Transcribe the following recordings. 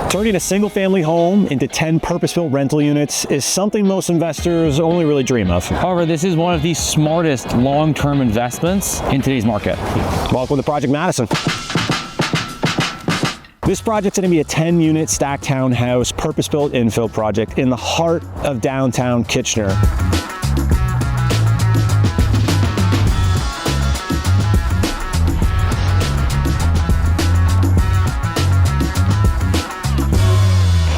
Turning a single-family home into 10 purpose-built rental units is something most investors only really dream of. However, this is one of the smartest long-term investments in today's market. Welcome to Project Madison. This project's going to be a 10-unit stacked townhouse, purpose-built infill project in the heart of downtown Kitchener.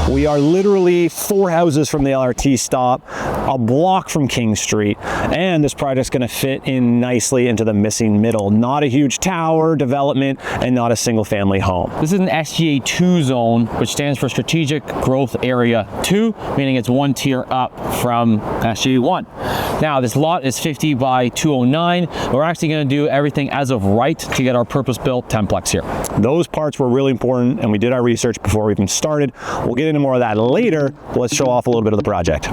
We are literally 4 houses from the LRT stop, a block from King Street, and this project's going to fit in nicely into the missing middle. Not a huge tower development and not a single family home. This is an SGA 2 zone, which stands for Strategic Growth Area 2, meaning it's one tier up from SGA 1. Now, this lot is 50 by 209. We're actually going to do everything as of right to get our purpose-built 10-plex here. Those parts were really important, and we did our research before we even started. We'll get into more of that later. Let's show off a little bit of the project.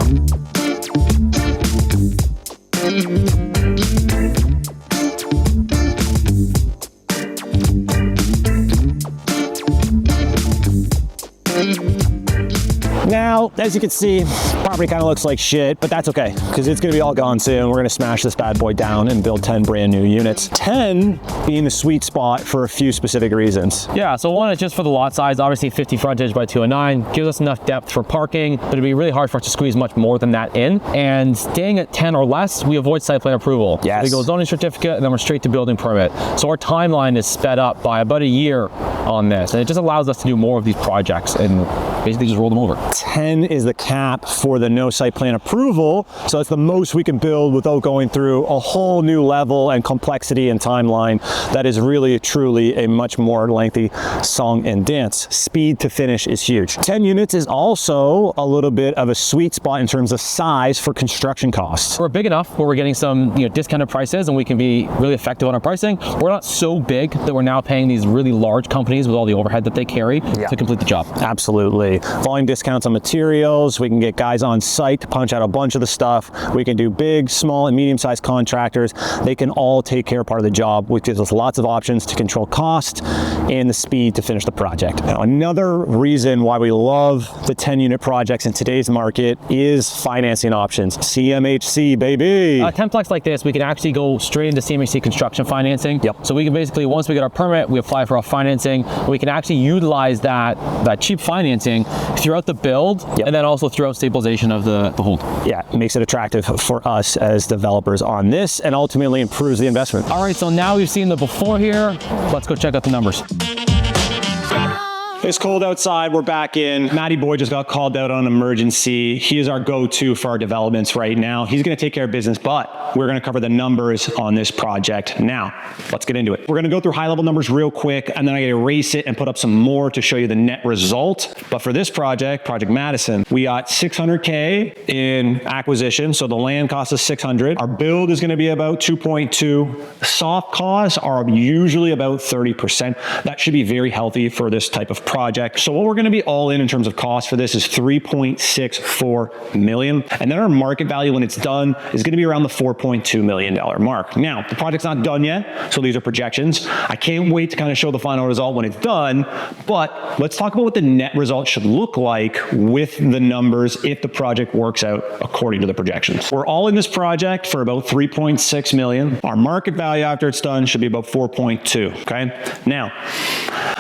Now, as you can see, property kind of looks like shit, but that's okay, because it's going to be all gone soon. We're going to smash this bad boy down and build 10 brand new units. 10 being the sweet spot for a few specific reasons. Yeah, so one is just for the lot size. Obviously 50 frontage by 209 gives us enough depth for parking, but it'd be really hard for us to squeeze much more than that in. And staying at 10 or less, we avoid site plan approval. Yes. So we go zoning certificate and then we're straight to building permit. So our timeline is sped up by about a year on this. And it just allows us to do more of these projects and basically just roll them over. 10 is the cap for the no site plan approval. So it's the most we can build without going through a whole new level and complexity and timeline. That is really, truly a much more lengthy song and dance. Speed to finish is huge. 10 units is also a little bit of a sweet spot in terms of size for construction costs. We're big enough where we're getting some discounted prices and we can be really effective on our pricing. We're not so big that we're now paying these really large companies with all the overhead that they carry to complete the job. Absolutely. Volume discounts on materials. We can get guys on site to punch out a bunch of the stuff. We can do big, small, and medium-sized contractors. They can all take care of part of the job, which gives us lots of options to control cost and the speed to finish the project. Now, another reason why we love the 10-unit projects in today's market is financing options. CMHC, baby. 10-plex like this, we can actually go straight into CMHC construction financing. So we can basically, once we get our permit, we apply for our financing. We can actually utilize that cheap financing throughout the build and then also throughout stabilization of the hold. Yeah, it makes it attractive for us as developers on this and ultimately improves the investment. All right, so now we've seen the before here. Let's go check out the numbers. It's cold outside, we're back in. Matty Boy just got called out on emergency. He is our go-to for our developments right now. He's gonna take care of business, but we're gonna cover the numbers on this project now. Let's get into it. We're gonna go through high-level numbers real quick, and then I erase it and put up some more to show you the net result. But for this project, Project Madison, we got $600K in acquisition, so the land cost us $600. Our build is gonna be about 2.2. Soft costs are usually about 30%. That should be very healthy for this type of project. So what we're going to be all in terms of cost for this is $3.64 million. And then our market value when it's done is going to be around the $4.2 million mark. Now, the project's not done yet, so these are projections. I can't wait to kind of show the final result when it's done, but let's talk about what the net result should look like with the numbers if the project works out according to the projections. We're all in this project for about $3.6 million. Our market value after it's done should be about 4.2, okay? Now,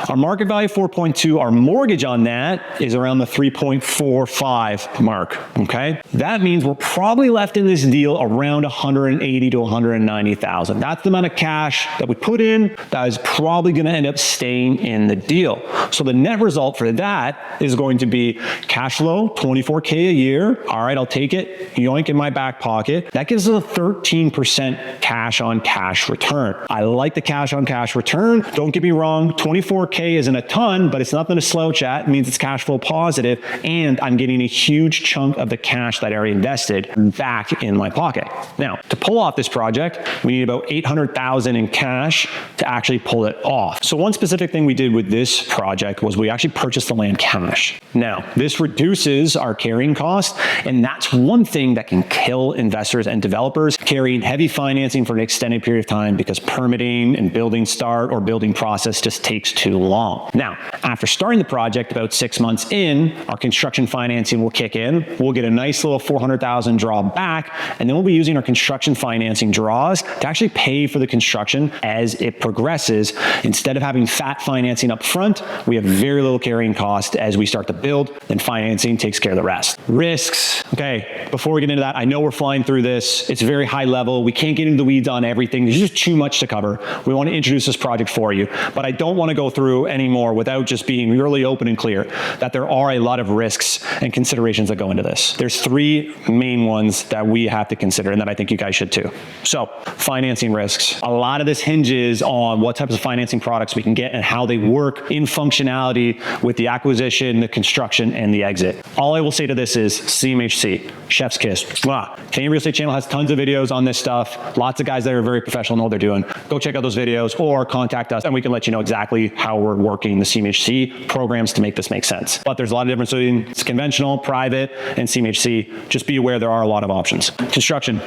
our market value 4.2, our mortgage on that is around the 3.45 mark, okay? That means we're probably left in this deal around 180 to 190,000. That's the amount of cash that we put in that is probably gonna end up staying in the deal. So the net result for that is going to be cash flow, 24K a year. All right, I'll take it, yoink in my back pocket. That gives us a 13% cash on cash return. I like the cash on cash return. Don't get me wrong, 24K isn't a ton, but it's nothing to slouch at. It means it's cash flow positive, and I'm getting a huge chunk of the cash that I already invested back in my pocket. Now, to pull off this project, we need about 800,000 in cash to actually pull it off. So one specific thing we did with this project was we actually purchased the land cash. Now, this reduces our carrying cost, and that's one thing that can kill investors and developers carrying heavy financing for an extended period of time because permitting and building start or building process just takes too long. Now, after After starting the project about 6 months in, our construction financing will kick in. We'll get a nice little $400,000 draw back, and then we'll be using our construction financing draws to actually pay for the construction as it progresses. Instead of having fat financing up front, we have very little carrying cost as we start to build, and financing takes care of the rest. Risks. Okay, before we get into that, I know we're flying through this. It's very high level. We can't get into the weeds on everything. There's just too much to cover. We want to introduce this project for you, but I don't want to go through anymore without just being really open and clear that there are a lot of risks and considerations that go into this. There's three main ones that we have to consider and that I think you guys should too. So, financing risks. A lot of this hinges on what types of financing products we can get and how they work in functionality with the acquisition, the construction, and the exit. All I will say to this is CMHC, chef's kiss. Mwah. Canadian Real Estate Channel has tons of videos on this stuff. Lots of guys that are very professional know what they're doing. Go check out those videos or contact us and we can let you know exactly how we're working the CMHC programs to make this make sense. But there's a lot of difference between conventional, private, and CMHC. Just be aware there are a lot of options. Construction,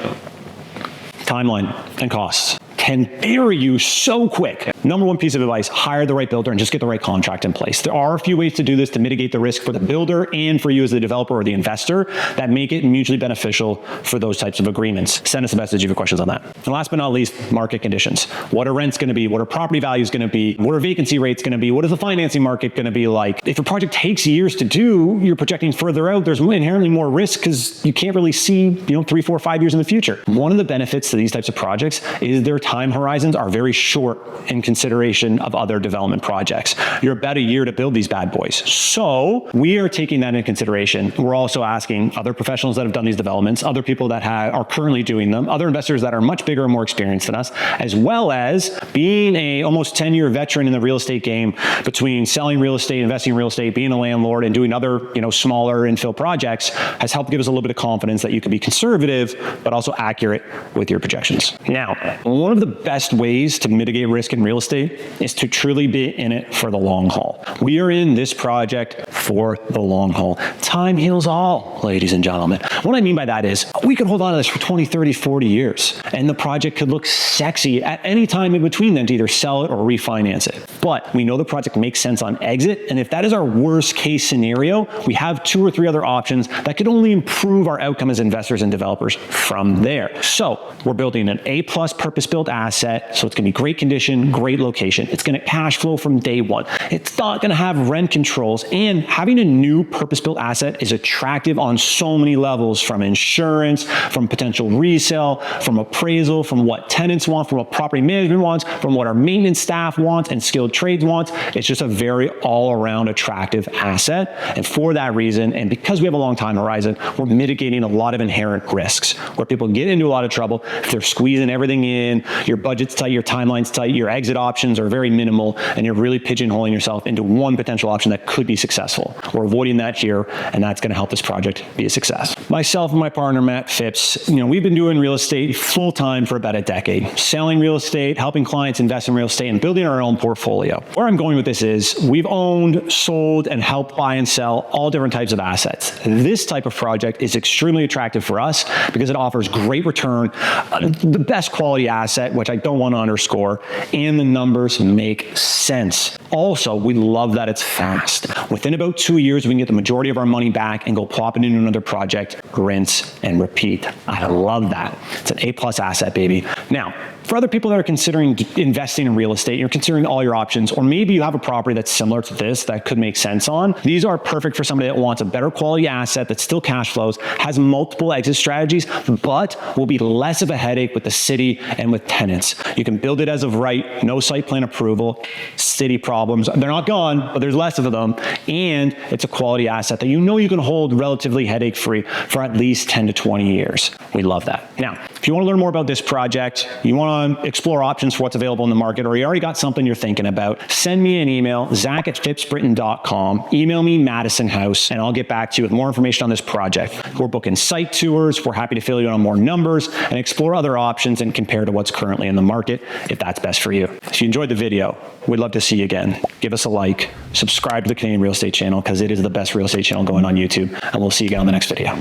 timeline, and costs can bury you so quick. Number one piece of advice, hire the right builder and just get the right contract in place. There are a few ways to do this to mitigate the risk for the builder and for you as the developer or the investor that make it mutually beneficial for those types of agreements. Send us a message if you have questions on that. And last but not least, market conditions. What are rents going to be? What are property values going to be? What are vacancy rates going to be? What is the financing market going to be like? If a project takes years to do, you're projecting further out, there's inherently more risk because you can't really see, 3, 4, 5 years in the future. One of the benefits to these types of projects is their time horizons are very short in consideration of other development projects. You're about a year to build these bad boys. So we are taking that into consideration. We're also asking other professionals that have done these developments, other people that are currently doing them, other investors that are much bigger and more experienced than us, as well as being a almost 10-year veteran in the real estate game between selling real estate, investing in real estate, being a landlord, and doing other, smaller infill projects has helped give us a little bit of confidence that you can be conservative, but also accurate with your projections. Now, one of the best ways to mitigate risk in real estate is to truly be in it for the long haul. We are in this project for the long haul. Time heals all, ladies and gentlemen. What I mean by that is we could hold on to this for 20, 30, 40 years, and the project could look sexy at any time in between then to either sell it or refinance it. But we know the project makes sense on exit, and if that is our worst case scenario, we have 2 or 3 other options that could only improve our outcome as investors and developers from there. So we're building an A+ purpose-built asset, so it's going to be great condition, great location. It's going to cash flow from day one. It's not going to have rent controls, and having a new purpose-built asset is attractive on so many levels, from insurance, from potential resale, from appraisal, from what tenants want, from what property management wants, from what our maintenance staff wants and skilled trades wants. It's just a very all-around attractive asset, and for that reason, and because we have a long time horizon, we're mitigating a lot of inherent risks where people get into a lot of trouble if they're squeezing everything in, your budget's tight, your timeline's tight, your exit options are very minimal, and you're really pigeonholing yourself into one potential option that could be successful. We're avoiding that here, and that's going to help this project be a success. Myself and my partner, Matt Phipps, we've been doing real estate full-time for about a decade, selling real estate, helping clients invest in real estate, and building our own portfolio. Where I'm going with this is we've owned, sold, and helped buy and sell all different types of assets. This type of project is extremely attractive for us because it offers great return, the best quality asset, which I don't want to underscore, and the numbers make sense. Also, we love that it's fast. Within about 2 years, we can get the majority of our money back and go plop it into another project, rinse and repeat. I love that. It's an A+ asset, baby. Now, for other people that are considering investing in real estate, you're considering all your options, or maybe you have a property that's similar to this that could make sense on. These are perfect for somebody that wants a better quality asset that still cash flows, has multiple exit strategies, but will be less of a headache with the city and with tenants. You can build it as of right, no site plan approval, city problems. They're not gone, but there's less of them, and it's a quality asset that you can hold relatively headache-free for at least 10 to 20 years. We love that. Now, if you want to learn more about this project, you want to explore options for what's available in the market, or you already got something you're thinking about, send me an email, Zack@phippsbrittain.com. Email me Madison House, and I'll get back to you with more information on this project. We're booking site tours. We're happy to fill you in on more numbers and explore other options and compare to what's currently in the market if that's best for you. If you enjoyed the video, we'd love to see you again. Give us a like, subscribe to the Canadian Real Estate Channel because it is the best real estate channel going on YouTube, and we'll see you again on the next video.